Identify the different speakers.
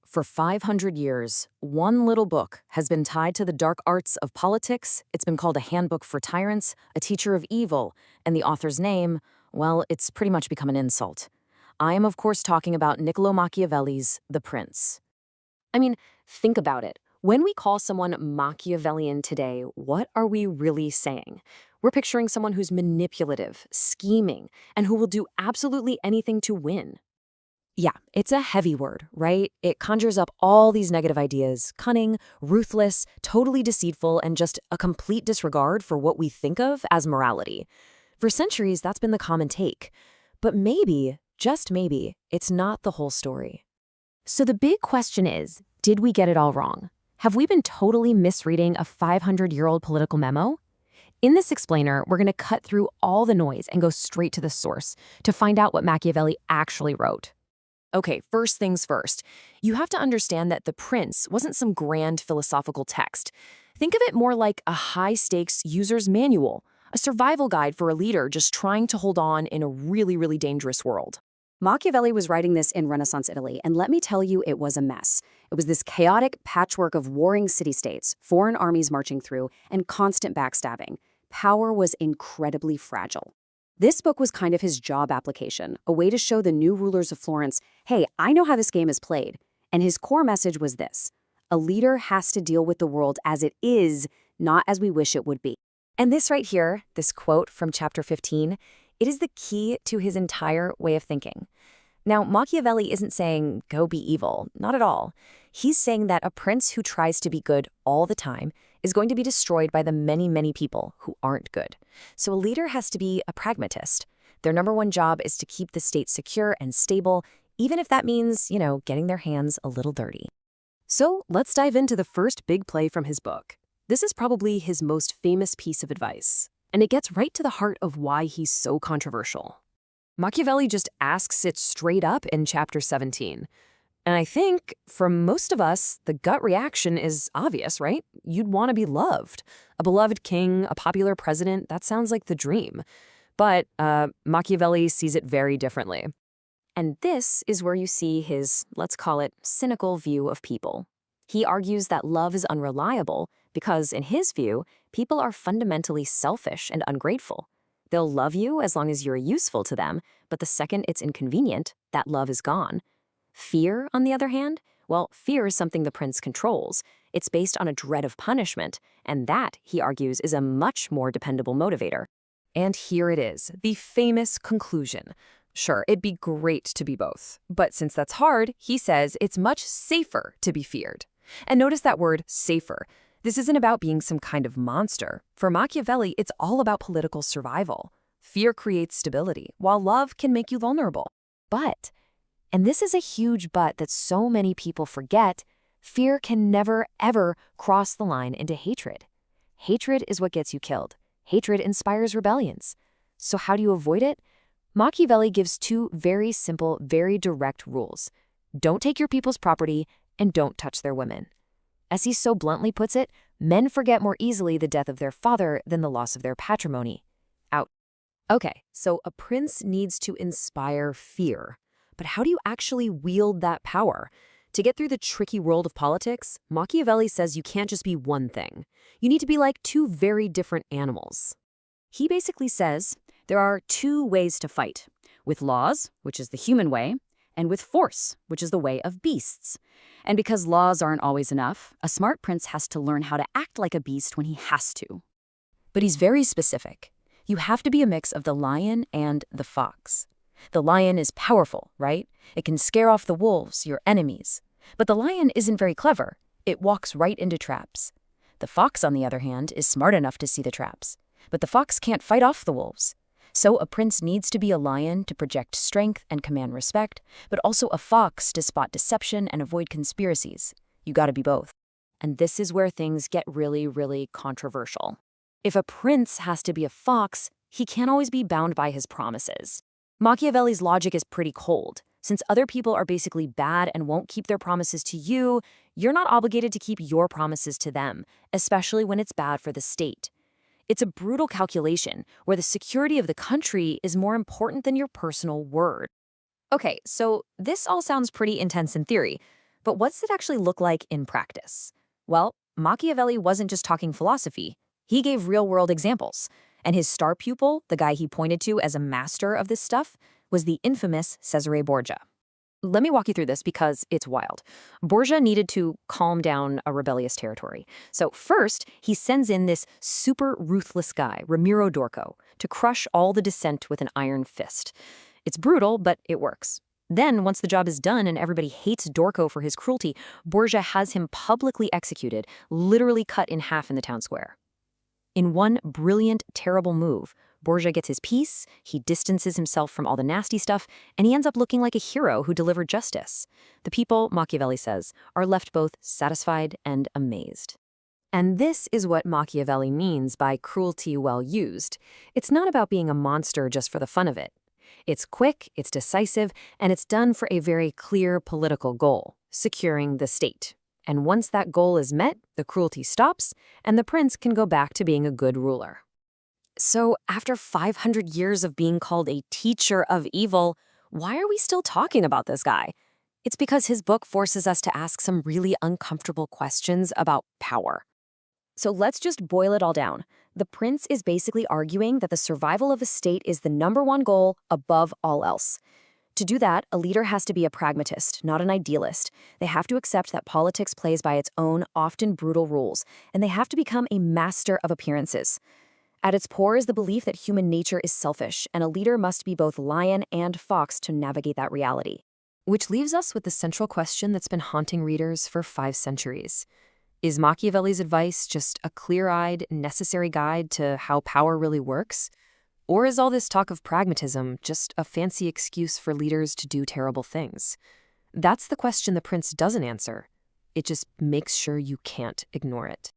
Speaker 1: For 500 years, one little book has been tied to the dark arts of politics. It's been called a handbook for tyrants, a teacher of evil, and the author's name, well, it's pretty much become an insult. I am, of course, talking about Niccolò Machiavelli's The Prince.
Speaker 2: I mean, think about it. When we call someone Machiavellian today, what are we really saying? We're picturing someone who's manipulative, scheming, and who will do absolutely anything to win.
Speaker 1: Yeah, it's a heavy word, right? It conjures up all these negative ideas: cunning, ruthless, totally deceitful, and just a complete disregard for what we think of as morality. For centuries, that's been the common take. But maybe, just maybe, it's not the whole story.
Speaker 2: So the big question is, did we get it all wrong? Have we been totally misreading a 500-year-old political memo? In this explainer, we're going to cut through all the noise and go straight to the source to find out what Machiavelli actually wrote.
Speaker 1: Okay, first things first. You have to understand that The Prince wasn't some grand philosophical text. Think of it more like a high-stakes user's manual, a survival guide for a leader just trying to hold on in a really, really dangerous world.
Speaker 3: Machiavelli was writing this in Renaissance Italy, and let me tell you, it was a mess. It was this chaotic patchwork of warring city-states, foreign armies marching through, and constant backstabbing. Power was incredibly fragile. This book was kind of his job application, a way to show the new rulers of Florence, hey, I know how this game is played. And his core message was this: a leader has to deal with the world as it is, not as we wish it would be.
Speaker 1: And this right here, this quote from chapter 15, it is the key to his entire way of thinking. Now, Machiavelli isn't saying, go be evil, not at all. He's saying that a prince who tries to be good all the time is going to be destroyed by the many, many people who aren't good. So a leader has to be a pragmatist. Their number one job is to keep the state secure and stable, even if that means, getting their hands a little dirty. So let's dive into the first big play from his book. This is probably his most famous piece of advice, and it gets right to the heart of why he's so controversial. Machiavelli just asks it straight up in chapter 17. And I think, for most of us, the gut reaction is obvious, right? You'd want to be loved. A beloved king, a popular president, that sounds like the dream. But Machiavelli sees it very differently. And this is where you see his, let's call it, cynical view of people. He argues that love is unreliable because, in his view, people are fundamentally selfish and ungrateful. They'll love you as long as you're useful to them, but the second it's inconvenient, that love is gone. Fear, on the other hand, well, fear is something the prince controls. It's based on a dread of punishment, and that, he argues, is a much more dependable motivator. And here it is, the famous conclusion. Sure, it'd be great to be both, but since that's hard, he says it's much safer to be feared. And notice that word, safer. This isn't about being some kind of monster. For Machiavelli, it's all about political survival. Fear creates stability, while love can make you vulnerable. But, and this is a huge but that so many people forget, fear can never, ever cross the line into hatred. Hatred is what gets you killed. Hatred inspires rebellions. So how do you avoid it? Machiavelli gives two very simple, very direct rules. Don't take your people's property, and don't touch their women. As he so bluntly puts it, men forget more easily the death of their father than the loss of their patrimony. Out. Okay, so a prince needs to inspire fear. But how do you actually wield that power? To get through the tricky world of politics, Machiavelli says you can't just be one thing. You need to be like two very different animals. He basically says there are two ways to fight: with laws, which is the human way, and with force, which is the way of beasts. And because laws aren't always enough, a smart prince has to learn how to act like a beast when he has to. But he's very specific. You have to be a mix of the lion and the fox. The lion is powerful, right? It can scare off the wolves, your enemies. But the lion isn't very clever. It walks right into traps. The fox, on the other hand, is smart enough to see the traps. But the fox can't fight off the wolves. So a prince needs to be a lion to project strength and command respect, but also a fox to spot deception and avoid conspiracies. You gotta be both. And this is where things get really, really controversial. If a prince has to be a fox, he can't always be bound by his promises. Machiavelli's logic is pretty cold. Since other people are basically bad and won't keep their promises to you, you're not obligated to keep your promises to them, especially when it's bad for the state. It's a brutal calculation where the security of the country is more important than your personal word. Okay, so this all sounds pretty intense in theory, But what's it actually look like in practice? Well, Machiavelli wasn't just talking philosophy. He gave real-world examples. And his star pupil, the guy he pointed to as a master of this stuff, was the infamous Cesare Borgia. Let me walk you through this because it's wild. Borgia needed to calm down a rebellious territory. So first, he sends in this super ruthless guy, Remirro, to crush all the dissent with an iron fist. It's brutal, but it works. Then, once the job is done and everybody hates Dorco for his cruelty, Borgia has him publicly executed, literally cut in half in the town square. In one brilliant, terrible move, Borgia gets his peace, he distances himself from all the nasty stuff, and he ends up looking like a hero who delivered justice. The people, Machiavelli says, are left both satisfied and amazed. And this is what Machiavelli means by cruelty well used. It's not about being a monster just for the fun of it. It's quick, it's decisive, and it's done for a very clear political goal, securing the state. And once that goal is met, the cruelty stops, and the prince can go back to being a good ruler. So, after 500 years of being called a teacher of evil, why are we still talking about this guy? It's because his book forces us to ask some really uncomfortable questions about power. So let's just boil it all down. The prince is basically arguing that the survival of a state is the #1 goal above all else. To do that, a leader has to be a pragmatist, not an idealist. They have to accept that politics plays by its own, often brutal rules, and they have to become a master of appearances. At its core is the belief that human nature is selfish, and a leader must be both lion and fox to navigate that reality. Which leaves us with the central question that's been haunting readers for 5 centuries. Is Machiavelli's advice just a clear-eyed, necessary guide to how power really works? Or is all this talk of pragmatism just a fancy excuse for leaders to do terrible things? That's the question the prince doesn't answer. It just makes sure you can't ignore it.